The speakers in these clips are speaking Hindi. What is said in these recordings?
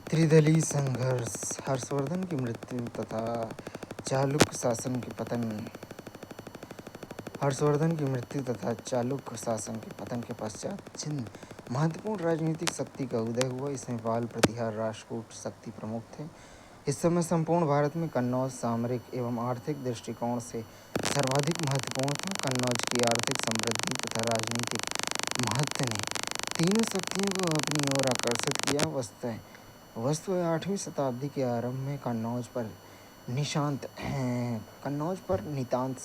त्रिदलीय संघर्ष, हर्षवर्धन की मृत्यु तथा चालुक्य शासन के पतन। हर्षवर्धन की मृत्यु तथा चालुक्य शासन के पतन के पश्चात जिन महत्वपूर्ण राजनीतिक शक्ति का उदय हुआ, इसमें पाल, प्रतिहार, राष्ट्रकूट शक्ति प्रमुख थे। इस समय संपूर्ण भारत में कन्नौज सामरिक एवं आर्थिक दृष्टिकोण से सर्वाधिक महत्वपूर्ण था। कन्नौज की आर्थिक समृद्धि तथा राजनीतिक महत्व ने तीनों शक्तियों को अपनी ओर आकर्षित किया। वस्तुतः 8वीं शताब्दी के आरंभ में कन्नौज पर नितांत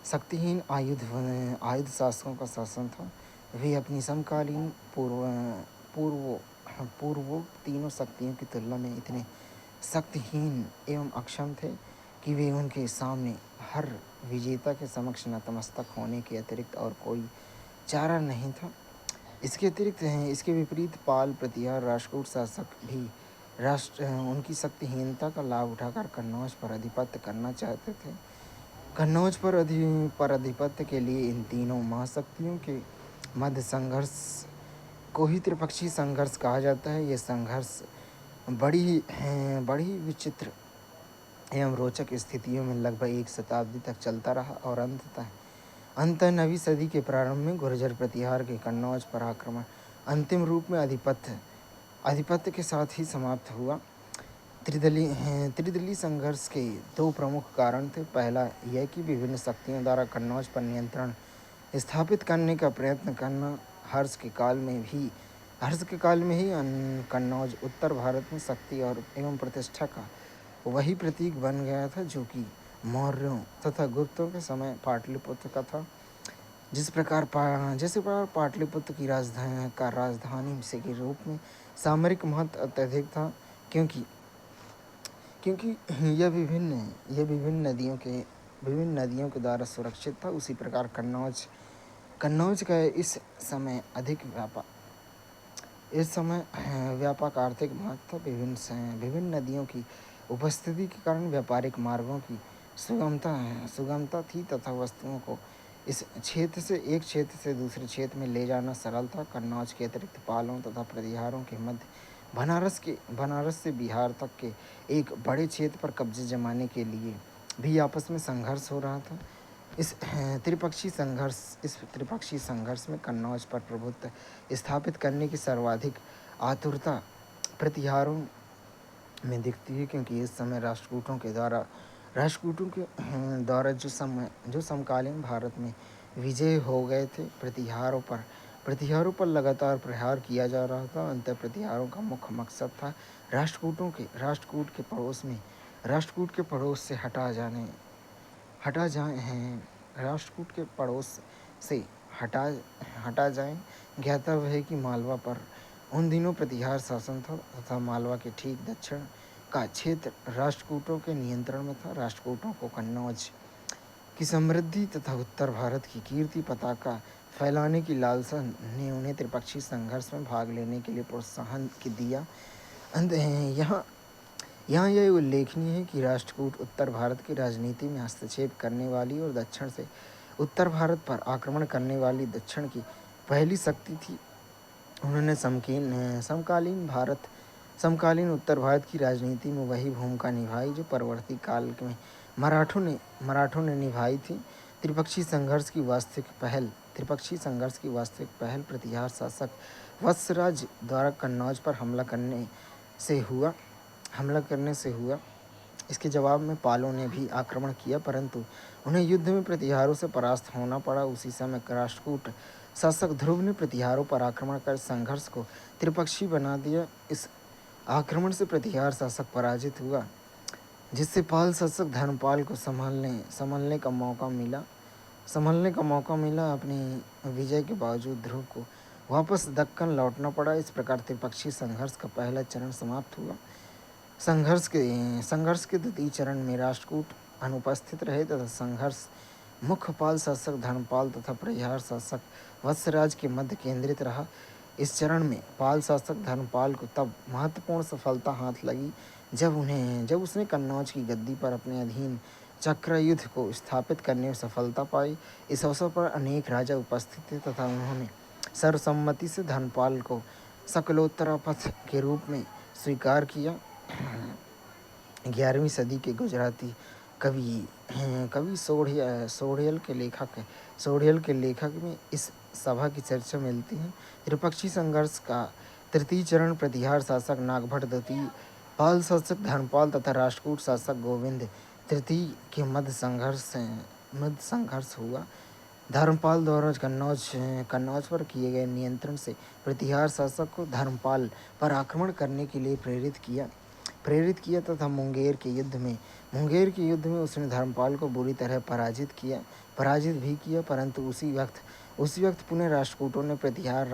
शक्तिहीन आयुध शासकों का शासन था। वे अपनी समकालीन पूर्वोक्त तीनों शक्तियों की तुलना में इतने शक्तिहीन एवं अक्षम थे कि वे उनके सामने हर विजेता के समक्ष नतमस्तक होने के अतिरिक्त और कोई चारा नहीं था। इसके विपरीत पाल, प्रतिहार, राष्ट्रकूट शासक भी उनकी शक्तिहीनता का लाभ उठाकर कन्नौज पर आधिपत्य करना चाहते थे। कन्नौज पर आधिपत्य के लिए इन तीनों महाशक्तियों के मध्य संघर्ष को ही त्रिपक्षीय संघर्ष कहा जाता है। यह संघर्ष बड़ी विचित्र एवं रोचक स्थितियों में लगभग एक शताब्दी तक चलता रहा और अंततः 9वीं सदी के प्रारंभ में गुर्जर प्रतिहार के कन्नौज पर आक्रमण अंतिम रूप में आधिपत्य के साथ ही समाप्त हुआ। त्रिदलीय संघर्ष के दो प्रमुख कारण थे। पहला यह कि विभिन्न शक्तियों द्वारा कन्नौज पर नियंत्रण स्थापित करने का प्रयत्न करना। हर्ष के काल में ही कन्नौज उत्तर भारत में शक्ति और एवं प्रतिष्ठा का वही प्रतीक बन गया था जो कि मौर्यों तथा गुप्तों के समय पाटलिपुत्र का था। जैसे प्रकार पाटलिपुत्र की राजधानी से के रूप में सामरिक महत्व अत्यधिक था, क्योंकि यह विभिन्न नदियों के द्वारा सुरक्षित था। उसी प्रकार कन्नौज का इस समय व्यापक आर्थिक महत्व था। विभिन्न नदियों की उपस्थिति के कारण व्यापारिक मार्गों की सुगमता थी तथा वस्तुओं को एक क्षेत्र से दूसरे क्षेत्र में ले जाना सरल था। कन्नौज के अतिरिक्त पालों तथा प्रतिहारों के मध्य बनारस से बिहार तक के एक बड़े क्षेत्र पर कब्जे जमाने के लिए भी आपस में संघर्ष हो रहा था। इस त्रिपक्षीय संघर्ष में कन्नौज पर प्रभुत्व स्थापित करने की सर्वाधिक आतुरता प्रतिहारों में दिखती है, क्योंकि इस समय राष्ट्रकूटों के द्वारा जो समकालीन भारत में विजय हो गए थे, प्रतिहारों पर लगातार प्रहार किया जा रहा था। अंततः प्रतिहारों का मुख्य मकसद था राष्ट्रकूट के पड़ोस से हटा जाएं। ज्ञातव्य है कि मालवा पर उन दिनों प्रतिहार शासन था तथा मालवा के ठीक दक्षिण का क्षेत्र राष्ट्रकूटों के नियंत्रण में था। राष्ट्रकूटों को कन्नौज की समृद्धि तथा उत्तर भारत की कीर्ति पताका फैलाने की लालसा ने उन्हें त्रिपक्षीय संघर्ष में भाग लेने के लिए प्रोत्साहन दिया। यहाँ यह उल्लेखनीय है कि राष्ट्रकूट उत्तर भारत की राजनीति में हस्तक्षेप करने वाली और दक्षिण से उत्तर भारत पर आक्रमण करने वाली दक्षिण की पहली शक्ति थी। उन्होंने समकालीन उत्तर भारत की राजनीति में वही भूमिका निभाई जो परवर्ती काल में मराठों ने निभाई थी। त्रिपक्षीय संघर्ष की वास्तविक पहल प्रतिहार शासक वत्सराज द्वारा कन्नौज पर हमला करने से हुआ। इसके जवाब में पालों ने भी आक्रमण किया, परंतु उन्हें युद्ध में प्रतिहारों से परास्त होना पड़ा। उसी समय राष्ट्रकूट शासक ध्रुव ने प्रतिहारों पर आक्रमण कर संघर्ष को त्रिपक्षीय बना दिया। इस आक्रमण से प्रतिहार शासक पराजित हुआ, जिससे पाल शासक धर्मपाल को संभलने का मौका मिला। अपनी विजय के बावजूद ध्रुव को वापस दक्कन लौटना पड़ा। इस प्रकार त्रिपक्षीय संघर्ष का पहला चरण समाप्त हुआ। संघर्ष के द्वितीय चरण में राष्ट्रकूट अनुपस्थित रहे तथा संघर्ष मुख्य पाल शासक धर्मपाल तथा प्रतिहार शासक वत्सराज के मध्य केंद्रित रहा। इस चरण में पाल शासक धर्मपाल को तब महत्वपूर्ण सफलता हाथ लगी जब उसने कन्नौज की गद्दी पर अपने अधीन चक्रयुद्ध को स्थापित करने में सफलता पाई। इस अवसर पर अनेक राजा उपस्थित थे तथा उन्होंने सर्वसम्मति से धर्मपाल को शकलोत्तरापथ के रूप में स्वीकार किया। 11वीं सदी के गुजराती कवि कवि सोढ़ियल के लेखक में इस सभा की चर्चा मिलती है। त्रिपक्षी संघर्ष का तृतीय चरण प्रतिहार शासक नागभट्ट द्वितीय, पाल शासक धर्मपाल तथा राष्ट्रकूट शासक गोविंद तृतीय के मध्य संघर्ष हुआ। धर्मपाल द्वारा कन्नौज पर किए गए नियंत्रण से प्रतिहार शासक को धर्मपाल पर आक्रमण करने के लिए प्रेरित किया तथा मुंगेर के युद्ध में उसने धर्मपाल को बुरी तरह पराजित भी किया। परंतु उसी वक्त पुनः राष्ट्रकूटों ने प्रतिहार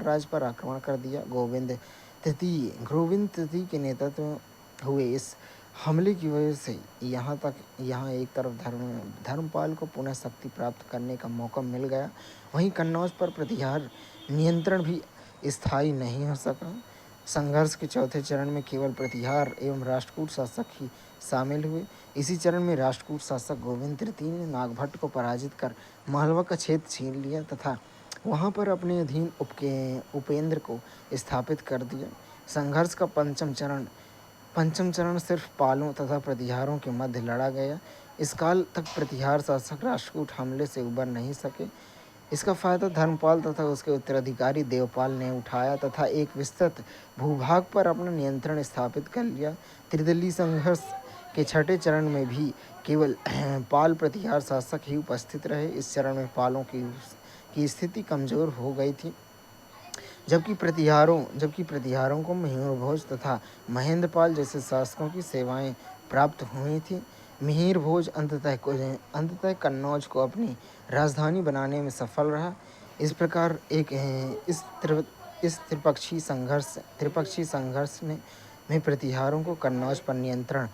राज पर आक्रमण कर दिया। गोविंद तृतीय के नेतृत्व में हुए इस हमले की वजह से यहाँ एक तरफ धर्मपाल को पुनः शक्ति प्राप्त करने का मौका मिल गया, वहीं कन्नौज पर प्रतिहार नियंत्रण भी स्थायी नहीं हो सका। संघर्ष के चौथे चरण में केवल प्रतिहार एवं राष्ट्रकूट शासक ही शामिल हुए। इसी चरण में राष्ट्रकूट शासक गोविंद तृतीय ने नागभट्ट को पराजित कर मालवा का क्षेत्र छीन लिया तथा वहां पर अपने अधीन उपेंद्र को स्थापित कर दिया। संघर्ष का पंचम चरण सिर्फ पालों तथा प्रतिहारों के मध्य लड़ा गया। इस काल तक प्रतिहार शासक राष्ट्रकूट हमले से उबर नहीं सके। इसका फायदा धर्मपाल तथा उसके उत्तराधिकारी देवपाल ने उठाया तथा एक विस्तृत भूभाग पर अपना नियंत्रण स्थापित कर लिया। त्रिदलीय संघर्ष के छठे चरण में भी केवल पाल प्रतिहार शासक ही उपस्थित रहे। इस चरण में पालों की स्थिति कमजोर हो गई थी, जबकि प्रतिहारों को मिहिर तथा महेंद्रपाल जैसे शासकों की सेवाएं प्राप्त हुई थी। मिहिर भोज अंततः कन्नौज को अपनी राजधानी बनाने में सफल रहा। इस प्रकार इस त्रिपक्षीय संघर्ष में प्रतिहारों को कन्नौज पर नियंत्रण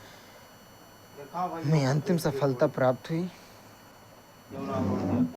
में अंतिम सफलता प्राप्त हुई।